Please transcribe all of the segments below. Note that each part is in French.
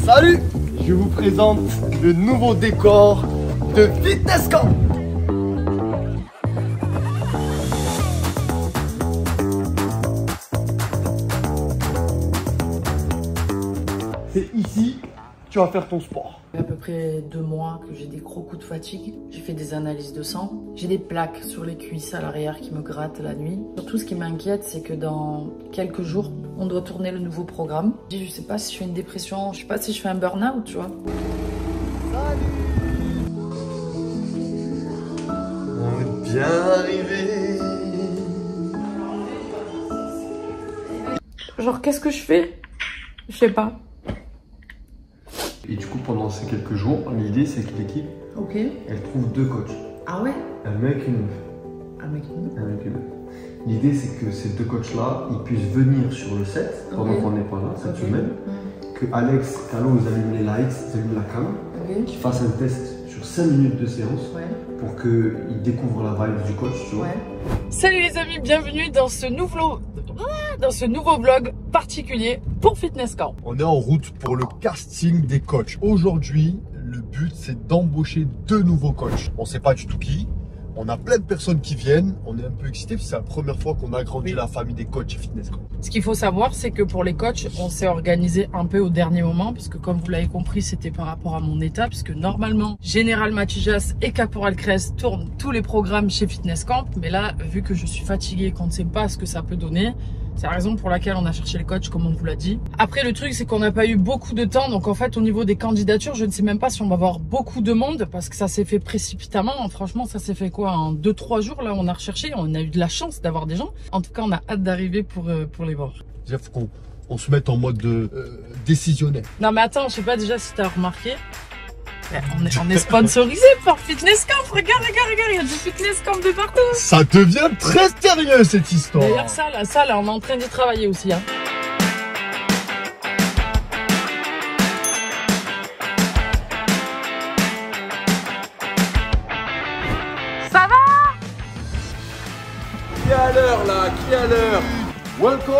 Salut! Je vous présente le nouveau décor de Fitness Camp. C'est ici que tu vas faire ton sport. À peu près 2 mois que j'ai des gros coups de fatigue. J'ai fait des analyses de sang. J'ai des plaques sur les cuisses à l'arrière qui me grattent la nuit. Surtout, ce qui m'inquiète, c'est que dans quelques jours, on doit tourner le nouveau programme. Je sais pas si je fais une dépression, je sais pas si je fais un burn-out, tu vois. Salut! On est bien arrivé. Genre, qu'est-ce que je fais? Je sais pas. Et du coup, pendant ces quelques jours, l'idée c'est que l'équipe, elle trouve 2 coachs. Ah ouais? Un mec et une meuf. Un mec et une meuf. Un mec et une meuf. L'idée c'est que ces 2 coachs-là, ils puissent venir sur le set pendant qu'on n'est pas là cette semaine. Que Alex, Calo, ils allument les lights, ils allument la cam, qu'ils fassent un test sur 5 minutes de séance pour qu'ils découvrent la vibe du coach, tu vois. Salut les amis, bienvenue dans ce nouveau vlog particulier pour Fitness Camp. On est en route pour le casting des coachs. Aujourd'hui, le but c'est d'embaucher 2 nouveaux coachs. On ne sait pas du tout qui. On a plein de personnes qui viennent. On est un peu excités parce que c'est la première fois qu'on a agrandi la famille des coachs chez Fitness Camp. Ce qu'il faut savoir, c'est que pour les coachs, on s'est organisé un peu au dernier moment parce que comme vous l'avez compris, c'était par rapport à mon état puisque normalement, Général Matijas et Caporal Crest tournent tous les programmes chez Fitness Camp. Mais là, vu que je suis fatiguée et qu'on ne sait pas ce que ça peut donner, c'est la raison pour laquelle on a cherché le coach, comme on vous l'a dit. Après, le truc, c'est qu'on n'a pas eu beaucoup de temps. Donc, en fait, au niveau des candidatures, je ne sais même pas si on va avoir beaucoup de monde parce que ça s'est fait précipitamment. Franchement, ça s'est fait quoi? En 2-3 jours, là, on a recherché. On a eu de la chance d'avoir des gens. En tout cas, on a hâte d'arriver pour les voir. Il faut qu'on se mette en mode décisionnaire. Non, mais attends, je sais pas déjà si tu as remarqué. On est sponsorisé par Fitness Camp. Regarde, il y a du Fitness Camp de partout. Ça devient très sérieux cette histoire. D'ailleurs, ça, là, on est en train d'y travailler aussi. Hein. Ça va? Qui est à l'heure là? Qui est à l'heure? Welcome!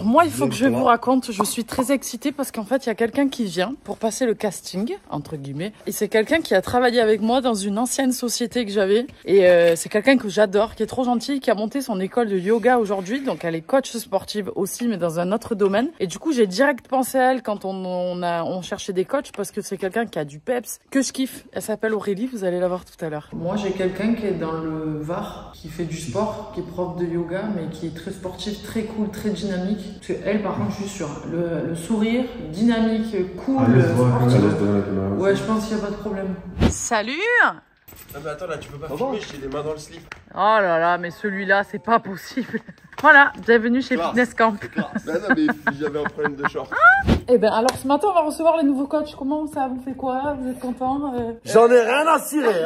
Moi, il faut que je vous raconte, je suis très excitée parce qu'en fait, il y a quelqu'un qui vient pour passer le casting, entre guillemets. Et c'est quelqu'un qui a travaillé avec moi dans une ancienne société que j'avais. Et c'est quelqu'un que j'adore, qui est trop gentil, qui a monté son école de yoga aujourd'hui. Donc, elle est coach sportive aussi, mais dans un autre domaine. Et du coup, j'ai direct pensé à elle quand on cherchait des coachs parce que c'est quelqu'un qui a du peps, que je kiffe. Elle s'appelle Aurélie, vous allez la voir tout à l'heure. Moi, j'ai quelqu'un qui est dans le Var, qui fait du sport, qui est prof de yoga, mais qui est très sportif, très cool, très dynamique. Parce que elle, par contre, je suis sûre, le sourire, dynamique, cool, sportif. Ouais, je pense qu'il n'y a pas de problème. Salut! Non mais attends là, tu peux pas filmer, j'ai les mains dans le slip. Oh là là, mais celui-là, c'est pas possible. Voilà, bienvenue chez Fitness Camp. Non mais j'avais un problème de short. Eh ben alors ce matin, on va recevoir les nouveaux coachs. Comment ça vous fait quoi? Vous êtes contents? J'en ai rien à cirer.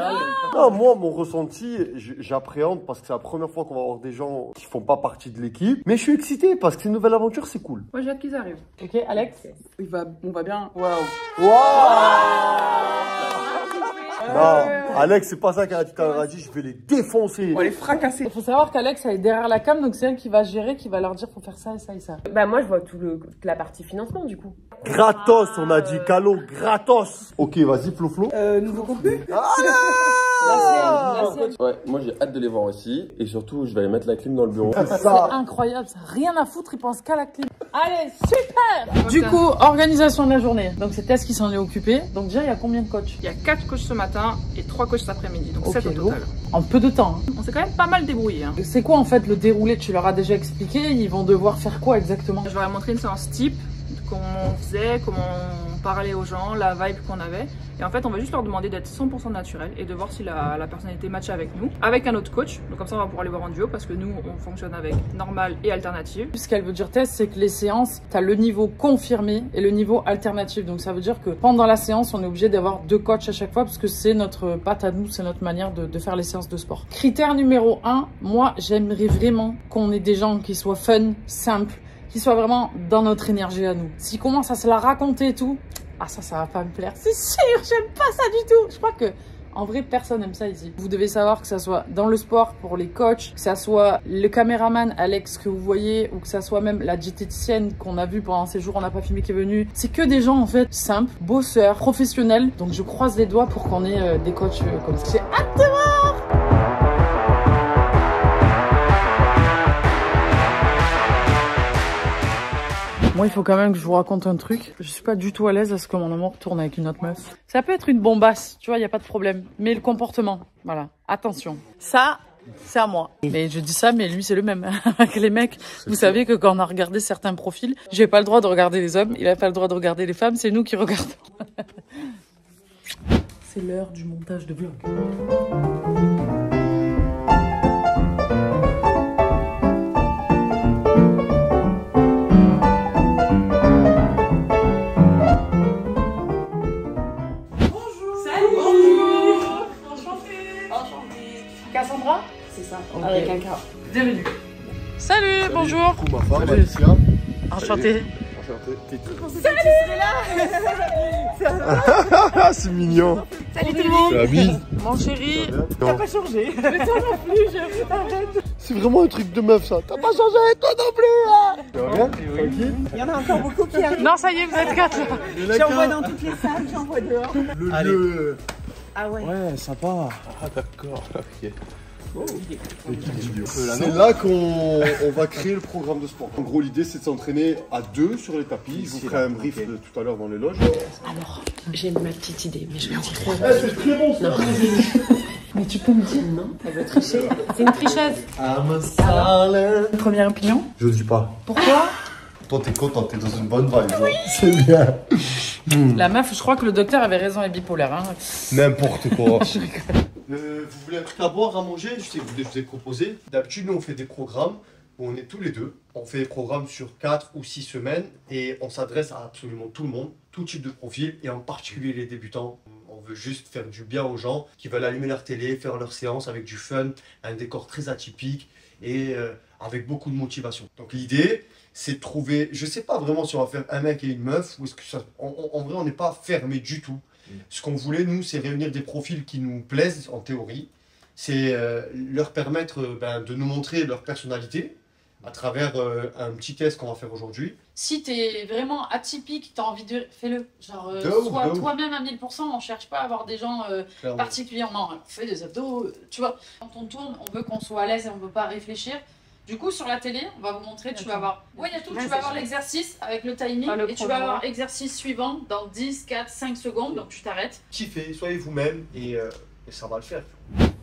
Non, moi, mon ressenti, j'appréhende parce que c'est la première fois qu'on va avoir des gens qui font pas partie de l'équipe. Mais je suis excité parce que c'est une nouvelle aventure, c'est cool. Moi, j'ai hâte qu'ils arrivent. Ok, Alex? On va bien. Waouh! Non, Alex, c'est pas ça qu'elle a dit, je vais les défoncer. On va les fracasser. Il faut savoir qu'Alex, elle est derrière la cam, donc c'est elle qui va gérer, qui va leur dire faut faire ça et ça et ça. Bah moi je vois toute la partie financement du coup. Gratos, on a dit, Calo, gratos. Ok, vas-y, Flo. Nouveau contenu. Ouais, moi j'ai hâte de les voir aussi. Et surtout, je vais aller mettre la clim dans le bureau. C'est incroyable, ça. Rien à foutre, ils pensent qu'à la clim. Allez, super! Du coup, organisation de la journée. Donc c'est Tess qui s'en est occupée. Donc déjà, il y a combien de coachs? Il y a 4 coachs ce matin et 3 coachs cet après-midi. Donc 7 au total. En peu de temps. On s'est quand même pas mal débrouillé. Hein. C'est quoi en fait le déroulé? Tu leur as déjà expliqué? Ils vont devoir faire quoi exactement? Je leur ai montré une séance type, comment on faisait, comment on parlait aux gens, la vibe qu'on avait. Et en fait, on va juste leur demander d'être 100% naturel et de voir si la personnalité matche avec nous, avec un autre coach. Donc comme ça, on va pouvoir les voir en duo parce que nous, on fonctionne avec normal et alternative. Ce qu'elle veut dire, Tess, c'est que les séances, tu as le niveau confirmé et le niveau alternatif. Donc ça veut dire que pendant la séance, on est obligé d'avoir 2 coachs à chaque fois parce que c'est notre patte à nous, c'est notre manière de faire les séances de sport. Critère numéro 1, moi, j'aimerais vraiment qu'on ait des gens qui soient fun, simples, qui soient vraiment dans notre énergie à nous. S'ils commencent à se la raconter et tout, ah ça va pas me plaire. C'est sûr, j'aime pas ça du tout. Je crois que En vrai, personne n'aime ça ici. Vous devez savoir que ça soit dans le sport pour les coachs, que ça soit le caméraman Alex que vous voyez, ou que ça soit même la diététicienne qu'on a vue pendant ces jours, on n'a pas filmé qui est venue. C'est que des gens en fait simples, bosseurs, professionnels. Donc je croise les doigts pour qu'on ait des coachs comme ça. J'ai hâte de voir. Moi, il faut quand même que je vous raconte un truc. Je suis pas du tout à l'aise à ce que mon amour tourne avec une autre meuf. Ça peut être une bombasse, tu vois, il n'y a pas de problème. Mais le comportement, voilà, attention. Ça, c'est à moi. Mais je dis ça, mais lui, c'est le même. Avec les mecs, vous savez que quand on a regardé certains profils, j'ai pas le droit de regarder les hommes, il a pas le droit de regarder les femmes, c'est nous qui regardons. C'est l'heure du montage de vlog. Cassandra? C'est ça, okay. Avec un K. Bienvenue. Salut, bonjour. Coucou ma femme, Alicia. Enchantée. Salut. C'est mignon. Salut tout le monde. Ami. Mon chéri. T'as pas changé. Mais toi non plus, arrête. C'est vraiment un truc de meuf ça. T'as pas changé, toi non plus. Hein. Rien. Tranquille. Il y en a encore beaucoup qui arrivent. Non, ça y est, vous êtes 4 là. J'envoie dans toutes les salles, j'envoie dehors. Le lieu. Ah ouais. Ouais, sympa. Ah d'accord, ok. Oh, c'est là qu'on va créer le programme de sport. En gros, l'idée c'est de s'entraîner à 2 sur les tapis. Je vous ferai un brief de tout à l'heure dans les loges. Alors, j'ai ma petite idée, mais je vais en dire. C'est très bon ça. Mais tu peux me dire non, elle veut tricher. C'est une tricheuse. Première opinion? Je dis pas. Pourquoi? Toi t'es content, t'es dans une bonne vibe. Oui. C'est bien. La meuf, je crois que le docteur avait raison, elle est bipolaire. Hein. N'importe quoi. Je rigole. Vous voulez un truc à boire, à manger? Je sais que je vous ai proposé. D'habitude, nous on fait des programmes où on est tous les deux. On fait des programmes sur 4 ou 6 semaines et on s'adresse à absolument tout le monde, tout type de profil et en particulier les débutants. On veut juste faire du bien aux gens qui veulent allumer leur télé, faire leur séance avec du fun, un décor très atypique et avec beaucoup de motivation. Donc l'idée, c'est de trouver, je sais pas vraiment si on va faire un mec et une meuf ou est-ce que ça, en vrai on n'est pas fermé du tout. Ce qu'on voulait nous, c'est réunir des profils qui nous plaisent en théorie, c'est leur permettre de nous montrer leur personnalité à travers un petit test qu'on va faire aujourd'hui. Si t'es vraiment atypique, t'as envie de... Fais-le. Genre, sois toi-même à 1000%, on cherche pas à avoir des gens particulièrement... Fais des abdos, tu vois. Quand on tourne, on veut qu'on soit à l'aise et on veut pas réfléchir. Du coup, sur la télé, on va vous montrer, tu vas voir... Oui, il y a tout, tu vas avoir l'exercice avec le timing et tu vas avoir l'exercice suivant dans 10, 4, 5 secondes, donc tu t'arrêtes. Kiffez, soyez vous-même et ça va le faire.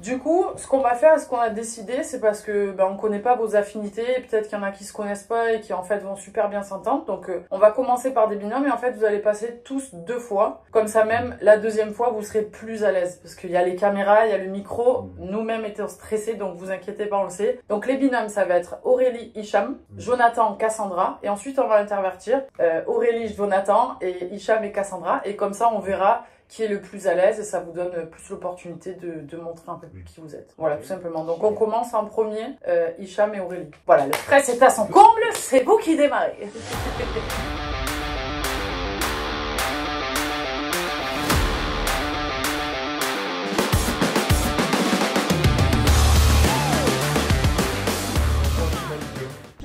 Du coup, ce qu'on va faire, ce qu'on a décidé, c'est parce que on connaît pas vos affinités, peut-être qu'il y en a qui se connaissent pas et qui en fait vont super bien s'entendre. Donc on va commencer par des binômes et en fait vous allez passer tous 2 fois. Comme ça même, la deuxième fois, vous serez plus à l'aise parce qu'il y a les caméras, il y a le micro. Nous-mêmes étions stressés, donc vous inquiétez pas, on le sait. Donc les binômes, ça va être Aurélie, Hicham, Jonathan, Cassandra. Et ensuite on va intervertir Aurélie, Jonathan et Hicham et Cassandra. Et comme ça on verra qui est le plus à l'aise et ça vous donne plus l'opportunité de montrer un peu plus qui vous êtes. Voilà, tout simplement. Donc on commence en premier, Hicham et Aurélie. Voilà, le stress est à son comble, c'est vous qui démarrez.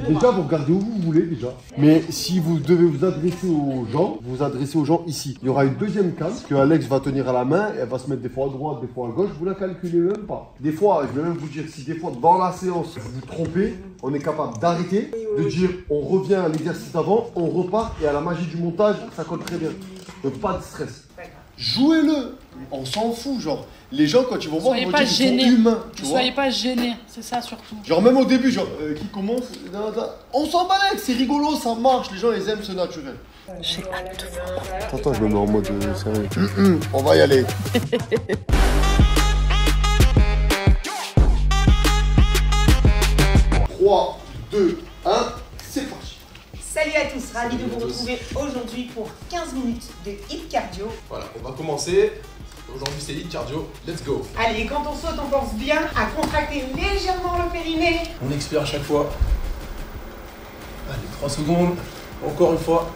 Déjà, vous regardez où vous voulez déjà. Mais si vous devez vous adresser aux gens, vous vous adressez aux gens ici. Il y aura une deuxième cam que Alex va tenir à la main. Elle va se mettre des fois à droite, des fois à gauche. Vous la calculez même pas. Des fois, je vais même vous dire, si des fois dans la séance vous vous trompez, on est capable d'arrêter, de dire on revient à l'exercice avant, on repart et à la magie du montage, ça colle très bien. Donc pas de stress. Jouez-le. On s'en fout, genre. Les gens, quand ils vont voir, ils vont dire qu'ils sont humains. Ne soyez pas gênés, c'est ça surtout. Genre, même au début, genre, qui commence, on s'en balèque, c'est rigolo, ça marche, les gens, ils aiment ce naturel. J'ai hâte de voir. Attends, je me mets en mode sérieux. On va y aller. 3, 2, 1, c'est parti. Salut à tous, ravi de vous retrouver aujourd'hui pour 15 minutes de hit cardio. Voilà, on va commencer. Aujourd'hui c'est hit cardio, let's go. Allez, quand on saute, on pense bien à contracter légèrement le périnée. On expire à chaque fois. Allez, 3 secondes. Encore une fois.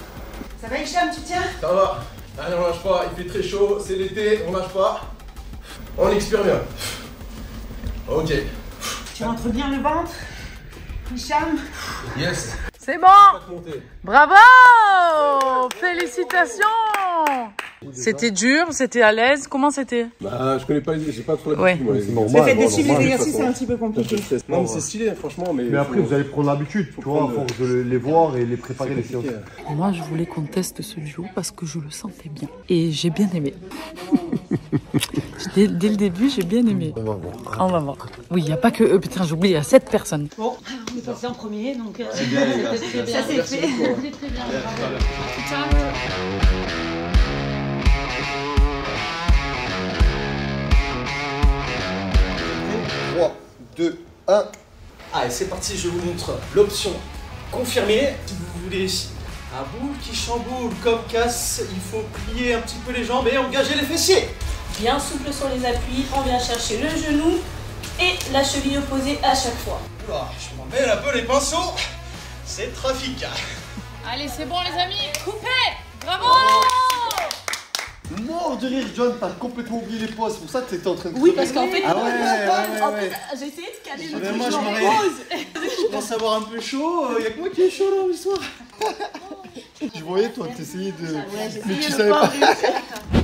Ça va Hicham, tu tiens? Ça va. Allez, on lâche pas, il fait très chaud, c'est l'été, on lâche pas. On expire bien. Ok. Tu rentres bien le ventre. Hicham. Yes. C'est bon. Bravo. Félicitations. C'était dur, c'était à l'aise. Comment c'était? Bah, je connais pas les... J'ai pas trop Ouais. l'habitude. moi, C'est normal. Le fait de suivre les normal. exercices, c'est un petit peu compliqué. Non, mais c'est stylé, franchement. Mais après, vous allez prendre l'habitude, tu vois, à force de les voir et les préparer les séances. Moi, je voulais qu'on teste ce duo parce que je le sentais bien. Et j'ai bien aimé. Dès le début, j'ai bien aimé. On va voir. On va voir. Oui, il n'y a pas que eux. Putain, j'ai oublié, il y a 7 personnes. Bon, on est passé en premier, donc C'est bien, les gars. ça c'est fait. Très bien. Bravo. 3, 2, 1. Allez, c'est parti, je vous montre l'option confirmée. Si vous voulez un boule qui chamboule comme casse, il faut plier un petit peu les jambes et engager les fessiers. Bien souple sur les appuis, on vient chercher le genou et la cheville opposée à chaque fois. Oula, je m'en mêle un peu les pinceaux. C'est le trafic. Allez, c'est bon les amis, coupez. Bravo. Mort de rire, John, t'as complètement oublié les pauses. C'est pour ça que t'étais en train de. Oui, parce qu'en fait, Ah ouais. j'ai essayé de caler le Mais truc moi, je dans m'en la réveille. pause. Je commence à avoir un peu chaud. Y'a que moi qui est chaud là l'histoire. Je voyais, toi, t'essayais de. Mais tu Essayez savais de pas.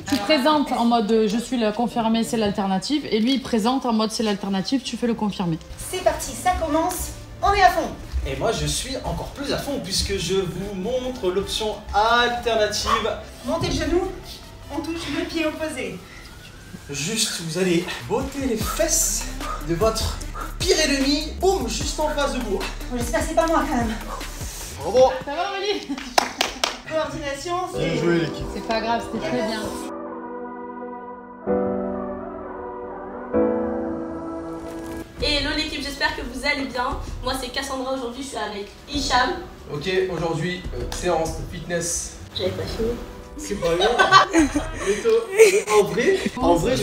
Tu présentes en mode je suis le confirmé, c'est l'alternative. Et lui, il présente en mode c'est l'alternative, tu fais le confirmé. C'est parti, ça commence. On est à fond. Et moi, je suis encore plus à fond puisque je vous montre l'option alternative. Montez le genou, on touche le pied opposé. Juste, vous allez botter les fesses de votre pire ennemi, boum, juste en face de vous. Bon, j'espère que c'est pas moi quand même. Bravo. Ça va Aurélie? Coordination, Bien c'est... joué, l'équipe. C'est pas grave, c'était très bien. Et hello l'équipe, j'espère que vous allez bien. Moi c'est Cassandra, aujourd'hui je suis avec Hicham. Ok, aujourd'hui, séance de fitness. J'avais pas fini. C'est pas bien. En vrai,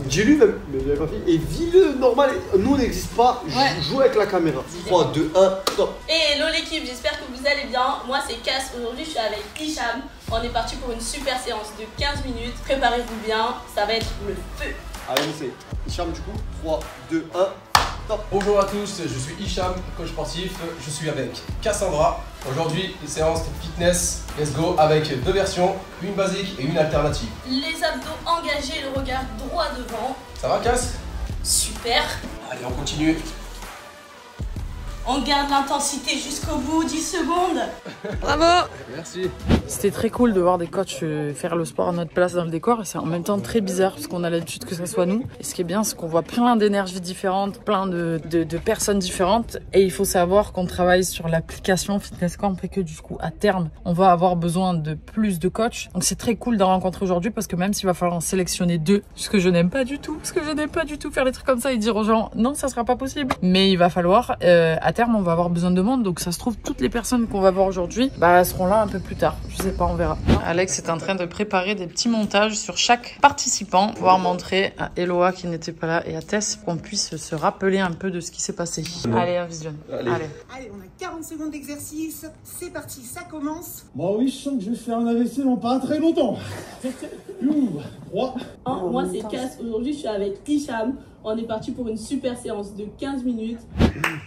dis-lui même, mais j'avais pas fini. Et vis-le normal, nous on n'existe pas, joue avec la caméra. 3, 2, 1, stop. Et hello l'équipe, j'espère que vous allez bien. Moi c'est Cass, aujourd'hui je suis avec Hicham. On est parti pour une super séance de 15 minutes. Préparez-vous bien, ça va être le feu. Allez, on sait. Hicham, du coup, 3, 2, 1. Bonjour à tous, je suis Hicham, coach sportif. Je suis avec Cassandra. Aujourd'hui, une séance de fitness. Let's go avec deux versions, une basique et une alternative. Les abdos engagés, le regard droit devant. Ça va, Cass? Super. Allez, on continue. On garde l'intensité jusqu'au bout, 10 secondes. Bravo. Merci. C'était très cool de voir des coachs faire le sport à notre place dans le décor et c'est en même temps très bizarre parce qu'on a l'habitude que ça soit nous. Et ce qui est bien, c'est qu'on voit plein d'énergies différentes, plein de personnes différentes et il faut savoir qu'on travaille sur l'application Fitness Camp et que du coup, à terme, on va avoir besoin de plus de coachs. Donc c'est très cool d'en rencontrer aujourd'hui parce que même s'il va falloir en sélectionner 2, ce que je n'aime pas du tout, faire des trucs comme ça et dire aux gens non, ça sera pas possible. Mais il va falloir, à terme, on va avoir besoin de monde. Donc ça se trouve, toutes les personnes qu'on va voir aujourd'hui, bah, seront là un peu plus tard. Je sais pas, on verra. Alex est en train de préparer des petits montages sur chaque participant pour pouvoir montrer à Eloa qui n'était pas là et à Tess qu'on puisse se rappeler un peu de ce qui s'est passé. Allez, on visionne. Allez. Allez, on a 40 secondes d'exercice. C'est parti, ça commence. Moi oui, je sens que je vais faire un AVC dans pas très longtemps. 3. Moi c'est Cass, aujourd'hui je suis avec Hicham. On est parti pour une super séance de 15 minutes.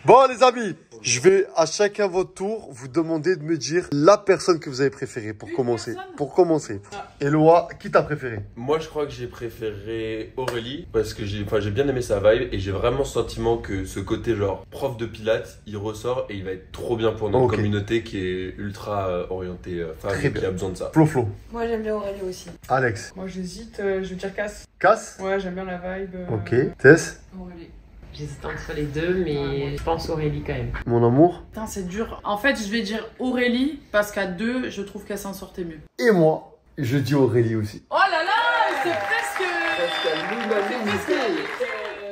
Bon, les amis, je vais à chacun votre tour vous demander de me dire la personne que vous avez préférée pour commencer. Pour commencer. Eloa, qui t'a préféré? Moi, je crois que j'ai préféré Aurélie parce que j'ai bien aimé sa vibe et j'ai vraiment le sentiment que ce côté genre prof de pilates, il ressort et il va être trop bien pour notre communauté qui est ultra orientée femme et qui a besoin de ça. Flo. Moi, j'aime bien Aurélie aussi. Alex. Moi, j'hésite, je vais dire Cass. Cass? Ouais, j'aime bien la vibe. Ok. Tess? Aurélie. J'hésite entre les deux, mais je pense Aurélie quand même. Mon amour? Putain, c'est dur. En fait, je vais dire Aurélie parce qu'à 2, je trouve qu'elle s'en sortait mieux. Et moi, je dis Aurélie aussi. Oh là là, c'est presque...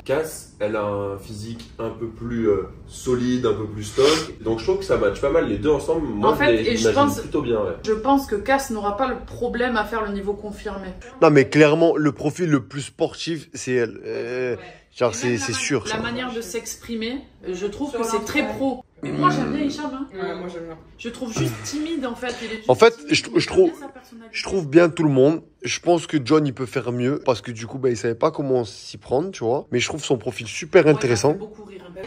Cass, elle a un physique un peu plus solide, un peu plus stock. Donc je trouve que ça match pas mal les deux ensemble. Moi, en fait, je pense plutôt bien. Ouais. Je pense que Cass n'aura pas le problème à faire le niveau confirmé. Non, mais clairement, le profil le plus sportif, c'est elle. Genre, c'est sûr. La manière de s'exprimer, je trouve que c'est très pro. Mais moi, j'aime bien Hicham. Hein. Ouais, moi j'aime bien. Je trouve juste timide en fait. En fait, je trouve bien tout le monde. Je pense que John, il peut faire mieux parce que du coup, il savait pas comment s'y prendre, tu vois. Mais je trouve son profil super intéressant.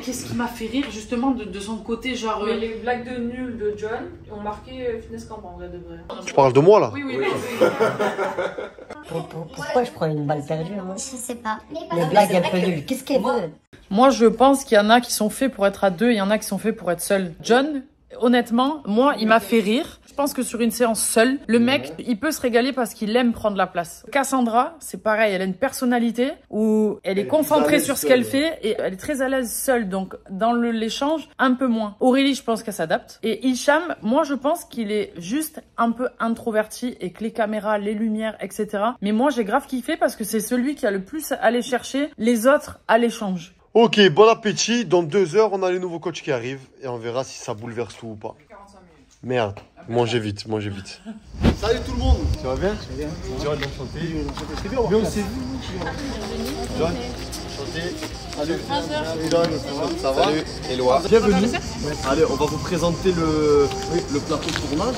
Qu'est-ce qui m'a fait rire justement de son côté, genre... Mais les blagues de nul de John ont marqué Fitness Camp en vrai de vrai. Tu parles de moi là? Oui. Pourquoi je prends une balle perdue moi? Je sais pas. Les blagues un peu nulles. Qu'est-ce qu'elle veut? Moi, je pense qu'il y en a qui sont faits pour être à deux, il y en a qui sont faits pour être seuls. John, honnêtement, moi, il m'a fait rire. Je pense que sur une séance seule, le mec, il peut se régaler parce qu'il aime prendre la place. Cassandra, c'est pareil, elle a une personnalité où elle est concentrée sur ce qu'elle fait et elle est très à l'aise seule. Donc, dans l'échange, un peu moins. Aurélie, je pense qu'elle s'adapte. Et Hicham, moi, je pense qu'il est juste un peu introverti et que les caméras, les lumières, etc. Mais moi, j'ai grave kiffé parce que c'est celui qui a le plus allé chercher les autres à l'échange. Ok, bon appétit. Dans 2 heures, on a les nouveaux coachs qui arrivent et on verra si ça bouleverse tout ou pas. Merde, mangez vite, mangez vite. Salut tout le monde. Tu vas bien? Bien. John, enchanté. Très bien. Bien aussi. John, enchanté. Salut. Salut John. Ça va? Salut. Éloi. Bienvenue. Allez, on va vous présenter le plateau de tournage.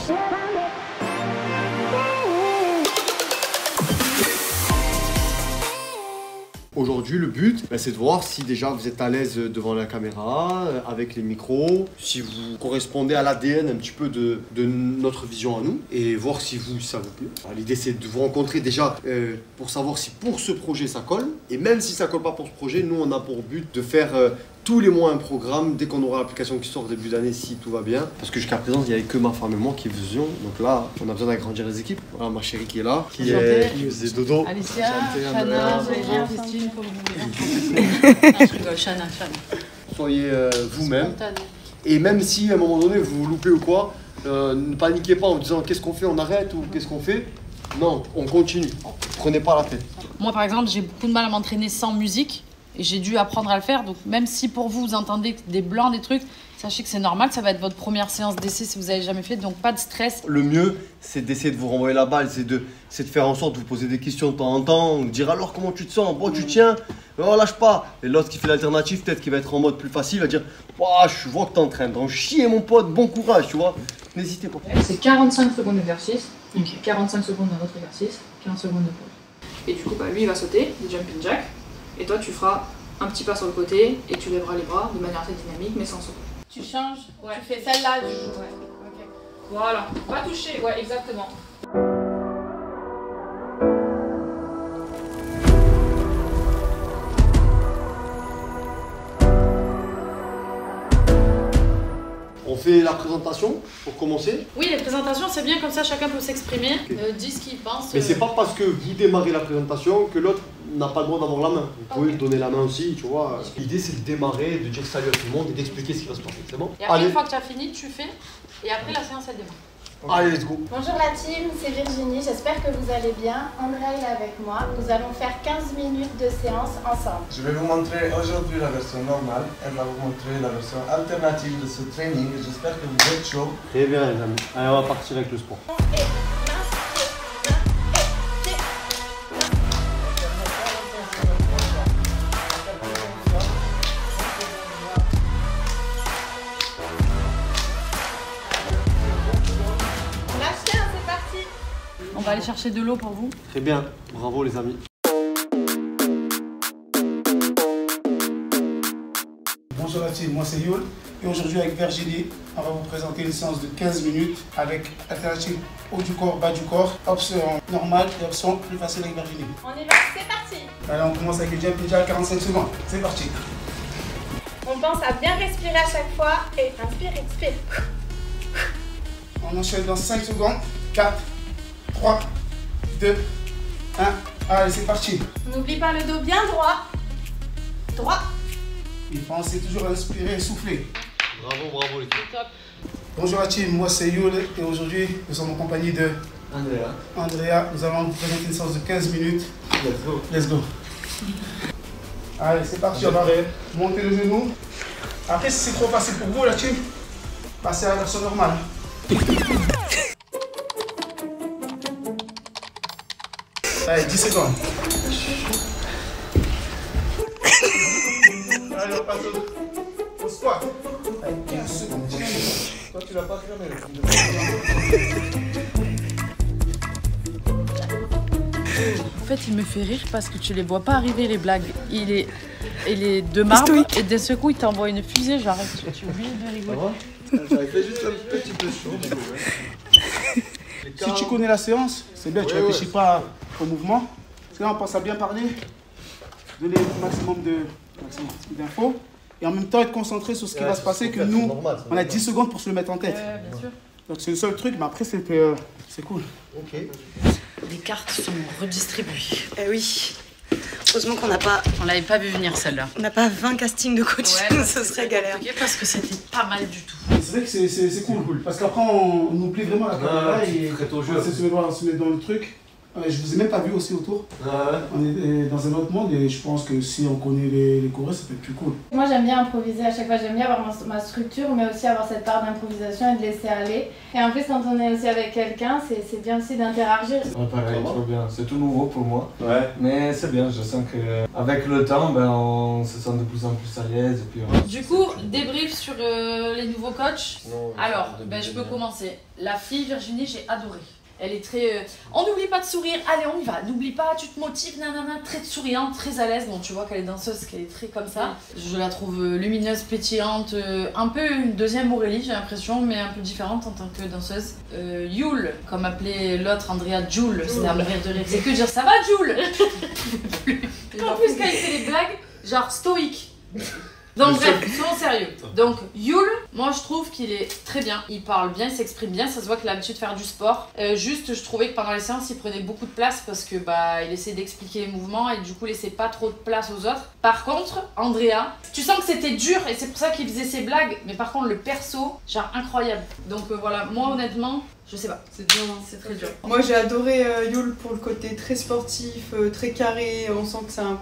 Aujourd'hui, le but, c'est de voir si déjà vous êtes à l'aise devant la caméra, avec les micros, si vous correspondez à l'ADN un petit peu de notre vision à nous, et voir si ça vous plaît. L'idée, c'est de vous rencontrer déjà pour savoir si pour ce projet ça colle, et même si ça colle pas pour ce projet, nous on a pour but de faire tous les mois un programme dès qu'on aura l'application qui sort début d'année si tout va bien. Parce que jusqu'à présent, il n'y avait que ma femme et moi qui faisions. Donc là, on a besoin d'agrandir les équipes. Voilà ma chérie qui est là, qui faisait dodo. Alicia, Chana, Christine, comme vous voulez. Je rigole, Chana. Soyez vous-même. Et même si à un moment donné vous vous loupez ou quoi, ne paniquez pas en vous disant qu'est-ce qu'on fait, on arrête ou qu'est-ce qu'on fait. Non, on continue. Prenez pas la tête. Moi par exemple, j'ai beaucoup de mal à m'entraîner sans musique. Et j'ai dû apprendre à le faire, donc même si pour vous, vous entendez des blancs, des trucs, sachez que c'est normal, ça va être votre première séance d'essai si vous n'avez jamais fait, donc pas de stress. Le mieux, c'est d'essayer de vous renvoyer la balle, c'est de faire en sorte de vous poser des questions de temps en temps, vous dire alors comment tu te sens, bon tu tiens, oh lâche pas. Et l'autre qui fait l'alternative, peut-être qu'il va être en mode plus facile, va dire je vois que t'es en train d'en chier mon pote, bon courage, tu vois. N'hésitez pas. C'est 45 secondes d'exercice, donc 45 secondes d'un autre exercice, 15 secondes de pause. Et du coup, lui il va sauter, le jumping jack. Et toi, tu feras un petit pas sur le côté et tu lèveras les bras de manière assez dynamique, mais sans sauter. Tu changes, tu fais celle-là du coup. Ouais, ok. Voilà, pas toucher, ouais, exactement. On fait la présentation pour commencer. Oui, les présentations, c'est bien, comme ça chacun peut s'exprimer, dit ce qu'il pense. Mais c'est pas parce que vous démarrez la présentation que l'autre n'a pas le droit d'avoir la main. Vous pouvez lui donner la main aussi, tu vois. L'idée, c'est de démarrer, de dire salut à tout le monde et d'expliquer ce qui va se passer. C'est bon? Et après, une fois que tu as fini, tu fais. Et après, la séance, elle démarre. Allez, let's go. Bonjour la team, c'est Virginie, j'espère que vous allez bien. Andrea est avec moi. Nous allons faire 15 minutes de séance ensemble. Je vais vous montrer aujourd'hui la version normale. Elle va vous montrer la version alternative de ce training. J'espère que vous êtes chaud. Très bien les amis. Allez, on va partir avec le sport. On va aller chercher de l'eau pour vous. Très bien, bravo les amis. Bonjour la team, moi c'est Yul. Et aujourd'hui avec Virginie, on va vous présenter une séance de 15 minutes avec alternative haut du corps, bas du corps, option normale et option plus facile avec Virginie. On y va, c'est parti. Allez, on commence avec le jump déjà à 45 secondes. C'est parti. On pense à bien respirer à chaque fois et inspire, expire. On enchaîne dans 5 secondes. 4, 3, 2, 1. Allez, c'est parti. N'oublie pas le dos bien droit. Droit. Et pensez toujours à inspirer et souffler. Bravo les gars. Bonjour la team, moi c'est Yul et aujourd'hui nous sommes en compagnie de Andrea. Nous allons vous présenter une séance de 15 minutes. Let's go. Allez, c'est parti, on va monter le genou. Après, si c'est trop facile pour vous la team, passez à la version normale. Allez, 10 secondes. Allez, on passe au squat. Allez, 15 secondes. Toi, tu l'as pas fermé. fait, il me fait rire parce que tu les vois pas arriver, les blagues. Il est de marbre et d'un seul coup, il t'envoie une fusée. J'arrête, tu oublies de rigoler. J'avais fait juste un petit peu chaud. Si tu connais la séance, c'est bien, tu réfléchis pas au mouvement. Parce que là, on pense à bien parler, donner le maximum d'infos. Et en même temps, être concentré sur ce qui va se passer, que nous, on a 10 secondes pour se le mettre en tête. Bien sûr. Donc c'est le seul truc, mais après, c'est cool. Ok. Les cartes sont redistribuées. Eh oui. Heureusement qu'on n'a pas... On l'avait pas vu venir celle-là. On n'a pas 20 castings de coach, ce serait galère. Parce que c'était pas mal du tout. C'est vrai que c'est cool. Parce qu'après, on oublie vraiment la caméra et on se met dans le truc. Je vous ai même pas vu aussi autour. On est dans un autre monde et je pense que si on connaît les chorégraphes, ça peut être plus cool. Moi j'aime bien improviser à chaque fois, j'aime bien avoir ma structure mais aussi avoir cette part d'improvisation et de laisser aller. Et en plus quand on est aussi avec quelqu'un, c'est bien aussi d'interagir. Pareil, trop bien. C'est tout nouveau pour moi. Mais c'est bien, je sens qu'avec le temps, on se sent de plus en plus à l'aise. Du coup, débrief sur les nouveaux coachs. Alors, je peux commencer. La fille Virginie, j'ai adoré. Elle est très... On n'oublie pas de sourire, allez on y va, n'oublie pas, tu te motives, nanana, très souriante, très à l'aise. Bon, tu vois qu'elle est danseuse, qu'elle est très comme ça. Je la trouve lumineuse, pétillante, un peu une deuxième Aurélie, j'ai l'impression, mais un peu différente en tant que danseuse. Yule, comme appelait l'autre Andrea, Jules, c'était à mourir de rire. C'est que dire ça va Jules. En plus quand il fait des blagues, genre stoïque. Donc bref, soyons sérieux. Donc Yule, moi je trouve qu'il est très bien, il parle bien, il s'exprime bien, ça se voit qu'il a l'habitude de faire du sport. Juste je trouvais que pendant les séances il prenait beaucoup de place parce que il essayait d'expliquer les mouvements et du coup laissait pas trop de place aux autres. Par contre, Andrea, tu sens que c'était dur et c'est pour ça qu'il faisait ses blagues, mais par contre le perso, genre incroyable. Donc voilà, moi honnêtement, je sais pas, c'est dur, c'est très dur. Moi j'ai adoré Yule pour le côté très sportif, très carré, on sent que c'est un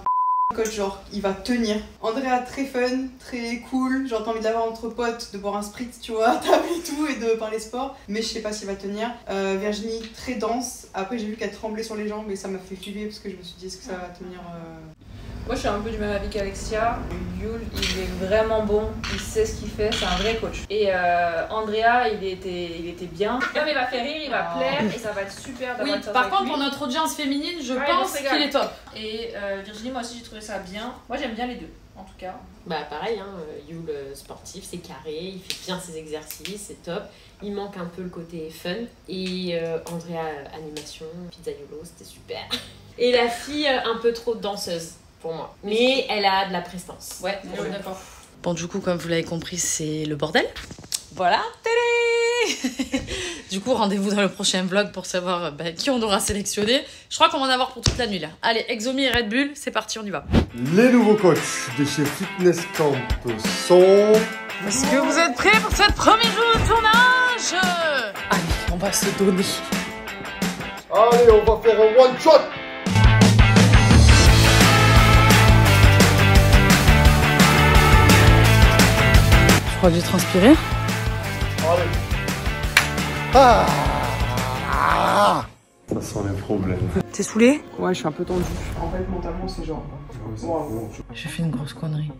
coach, genre il va tenir. Andrea très fun, très cool, genre t'as envie de l'avoir entre potes, de boire un spritz, tu vois, table et tout et de parler sport, mais je sais pas s'il va tenir. Virginie très dense, après j'ai vu qu'elle tremblait sur les jambes et ça m'a fait flipper parce que je me suis dit est-ce que ça va tenir. Moi je suis un peu du même avis qu'Alexia. Yule il est vraiment bon, il sait ce qu'il fait, c'est un vrai coach. Et Andrea il était bien. Comme il va faire rire, il va plaire et ça va être super d'avoir Oui, par contre pour notre audience féminine, je pense qu'il est top. Et Virginie, moi aussi j'ai trouvé ça bien. Moi j'aime bien les deux en tout cas. Pareil, Yule sportif, c'est carré, il fait bien ses exercices, c'est top. Il manque un peu le côté fun. Et Andrea animation, Pizzaiolo, c'était super. Et la fille un peu trop danseuse. Pour moi. Mais elle a de la prestance. Ouais, d'accord. Bon, du coup, comme vous l'avez compris, c'est le bordel. Voilà, télé. Du coup, rendez-vous dans le prochain vlog pour savoir qui on aura sélectionné. Je crois qu'on va en avoir pour toute la nuit là. Allez, Exomi et Red Bull, c'est parti, on y va. Les nouveaux coachs de chez Fitness Camp sont... Est-ce que vous êtes prêts pour cette premier jour de tournage? Allez, on va se donner. Allez, on va faire un one shot. Je crois que j'ai transpiré. Ça sent les problèmes. T'es saoulé? Ouais, je suis un peu tendu. En fait, mentalement, c'est genre... J'ai fait une grosse connerie.